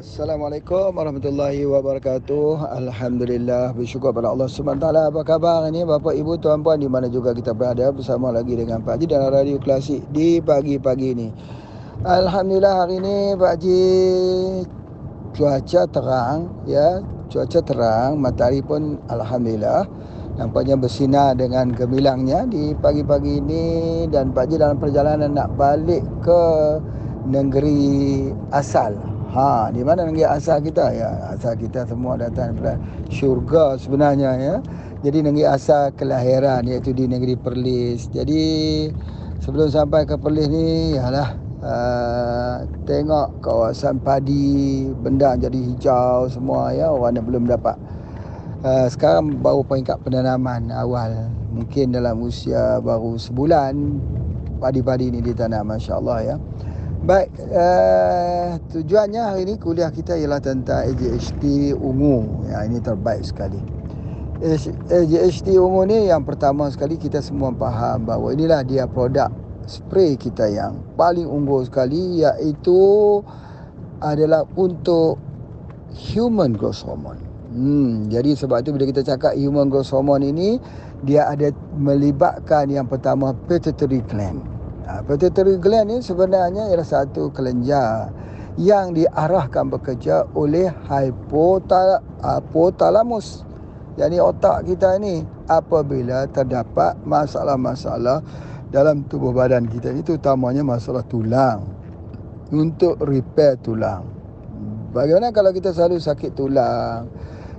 Assalamualaikum warahmatullahi wabarakatuh. Alhamdulillah, bersyukur pada Allah SWT. Apa khabar ini Bapak Ibu Tuan Puan di mana juga kita berada, bersama lagi dengan Pak Haji dalam Radio Klasik di pagi-pagi ini. Alhamdulillah, hari ini Pak Haji cuaca terang ya, cuaca terang, matahari pun alhamdulillah nampaknya bersinar dengan gemilangnya di pagi-pagi ini. Dan Pak Haji dalam perjalanan nak balik ke negeri asal. Di mana negeri asal kita? Ya, asal kita semua datang daripada syurga sebenarnya ya. Jadi negeri asal kelahiran iaitu di negeri Perlis. Jadi sebelum sampai ke Perlis ni ialah tengok kawasan padi, benda jadi hijau semua ya, orang yang belum dapat. Sekarang baru peringkat penanaman awal. Mungkin dalam usia baru sebulan padi-padi ni ditanam, masya-Allah ya. Baik, tujuannya hari ini kuliah kita ialah tentang ADHD ungu. Ya, ini terbaik sekali. ADHD ungu ni yang pertama sekali kita semua faham bahawa inilah dia produk spray kita yang paling unggul sekali, iaitu adalah untuk human growth hormone. Jadi sebab itu bila kita cakap human growth hormone ini, dia ada melibatkan yang pertama pituitary gland. Pituitary gland ni sebenarnya ialah satu kelenjar yang diarahkan bekerja oleh hypothalamus. Jadi otak kita ni apabila terdapat masalah-masalah dalam tubuh badan kita, itu utamanya masalah tulang, untuk repair tulang. Bagaimana kalau kita selalu sakit tulang?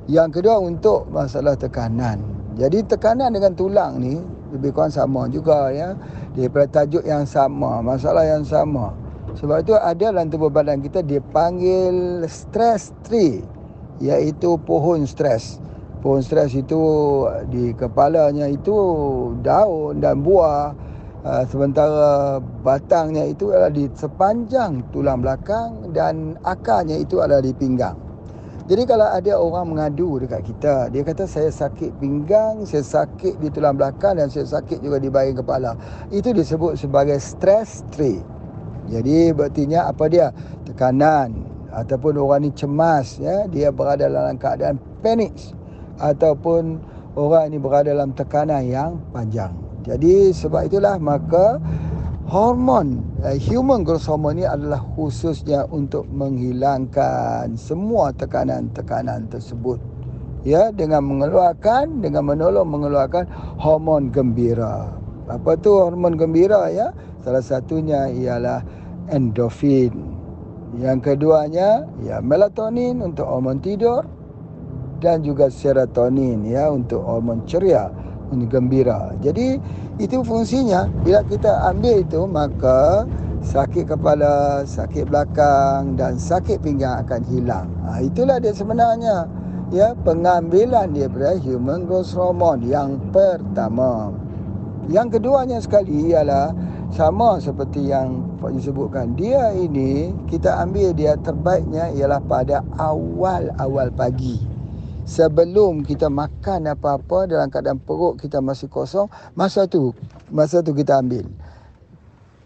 Yang kedua untuk masalah tekanan. Jadi tekanan dengan tulang ni lebih kurang sama juga ya, daripada tajuk yang sama, masalah yang sama. Sebab itu ada dalam tubuh badan kita dipanggil stress tree, iaitu pohon stres. Pohon stres itu di kepalanya itu daun dan buah, sementara batangnya itu adalah di sepanjang tulang belakang dan akarnya itu adalah di pinggang. Jadi kalau ada orang mengadu dekat kita, dia kata saya sakit pinggang, saya sakit di tulang belakang dan saya sakit juga di bahagian kepala, itu disebut sebagai stress tree. Jadi berartinya apa dia? Tekanan, ataupun orang ni cemas ya, dia berada dalam keadaan panik, ataupun orang ini berada dalam tekanan yang panjang. Jadi sebab itulah maka hormon human growth hormone ini adalah khususnya untuk menghilangkan semua tekanan-tekanan tersebut ya, dengan menolong mengeluarkan hormon gembira. Apa tu hormon gembira ya? Salah satunya ialah endorfin. Yang keduanya ya melatonin untuk hormon tidur, dan juga serotonin ya untuk hormon ceria, gembira. Jadi itu fungsinya. Bila kita ambil itu, maka sakit kepala, sakit belakang dan sakit pinggang akan hilang. Itulah dia sebenarnya ya, pengambilan daripada human growth hormone yang pertama. Yang keduanya sekali ialah sama seperti yang Pak Ji sebutkan. Dia ini kita ambil dia terbaiknya ialah pada awal-awal pagi, sebelum kita makan apa-apa, dalam keadaan perut kita masih kosong, masa tu kita ambil.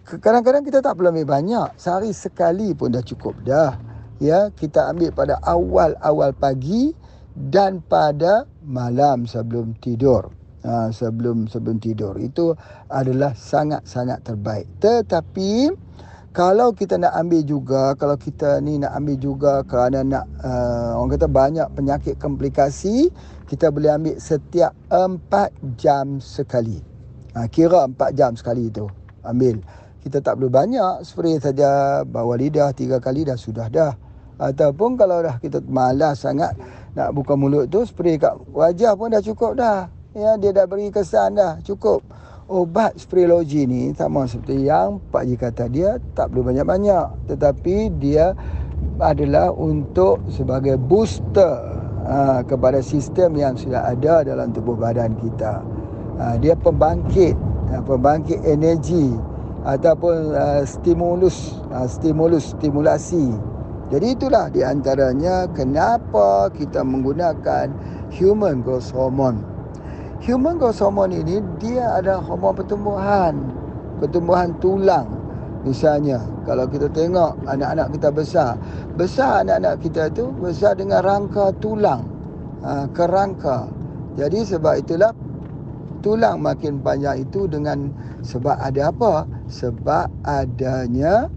Kadang-kadang kita tak perlu ambil banyak, sehari sekali pun dah cukup dah. Ya, kita ambil pada awal-awal pagi dan pada malam sebelum tidur. Sebelum tidur itu adalah sangat-sangat terbaik. Tetapi kalau kita nak ambil juga, kalau kita ni nak ambil juga kerana nak orang kata banyak penyakit komplikasi, kita boleh ambil setiap 4 jam sekali. Kira 4 jam sekali tu ambil. Kita tak perlu banyak, spray saja bawah lidah 3 kali dah sudah dah. Ataupun kalau dah kita malas sangat nak buka mulut tu, spray kat wajah pun dah cukup dah. Ya, dia dah beri kesan dah, cukup. Obat Spraylogy ni sama seperti yang Pak Ji kata, dia tak perlu banyak-banyak, tetapi dia adalah untuk sebagai booster kepada sistem yang sudah ada dalam tubuh badan kita. Dia pembangkit energi ataupun stimulasi. Jadi itulah di antaranya kenapa kita menggunakan human growth hormone. Human growth hormone ini dia adalah hormon pertumbuhan tulang. Misalnya, kalau kita tengok anak-anak kita besar anak-anak kita tu besar dengan rangka tulang, kerangka. Jadi sebab itulah tulang makin panjang itu dengan sebab ada apa? Sebab adanya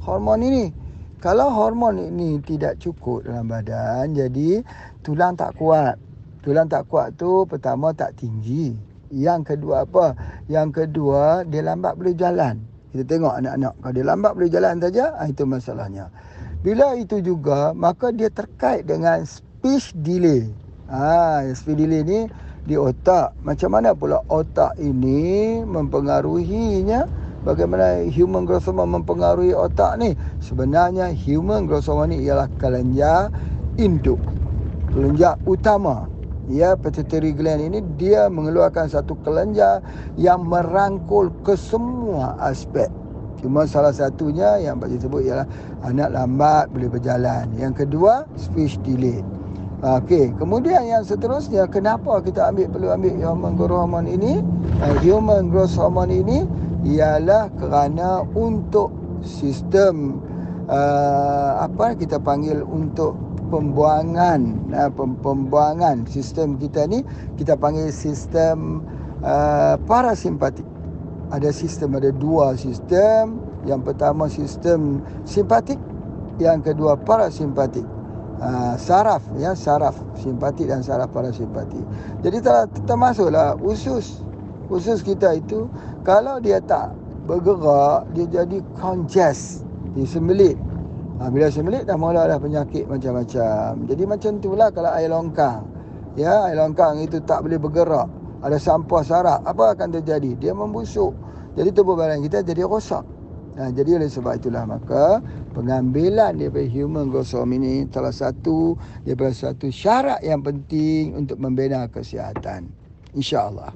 hormon ini. Kalau hormon ini tidak cukup dalam badan, jadi tulang tak kuat. Tulang tak kuat tu pertama tak tinggi. Yang kedua apa? Yang kedua dia lambat boleh jalan. Kita tengok anak-anak, kalau dia lambat boleh jalan saja, itu masalahnya. Bila itu juga, maka dia terkait dengan speech delay. Speech delay ni di otak. Macam mana pula otak ini mempengaruhinya? Bagaimana human growth hormone mempengaruhi otak ni? Sebenarnya human growth hormone ni ialah kelenjar induk, kelenjar utama. Ya, pituitary gland ini dia mengeluarkan satu kelenjar yang merangkul ke semua aspek. Cuma salah satunya yang Pak Cik sebut ialah anak lambat boleh berjalan. Yang kedua, speech delay. Okey, kemudian yang seterusnya, kenapa kita perlu ambil human growth hormone ini? Human growth hormone ini ialah kerana untuk sistem kita panggil untuk pembuangan sistem kita ni, kita panggil sistem parasimpatik. Ada dua sistem. Yang pertama sistem simpatik, yang kedua parasimpatik. Saraf simpatik dan saraf parasimpatik. Jadi termasuklah usus kita itu, kalau dia tak bergerak, dia jadi congest, dia sembelit. Bila sembelit dah mulalah penyakit macam-macam. Jadi macam itulah kalau air longkang. Ya, air longkang itu tak boleh bergerak, ada sampah saraf, apa akan terjadi? Dia membusuk. Jadi tubuh badan kita jadi rosak. Jadi oleh sebab itulah maka pengambilan daripada human growth hormone ini salah satu daripada satu syarat yang penting untuk membina kesihatan. InsyaAllah.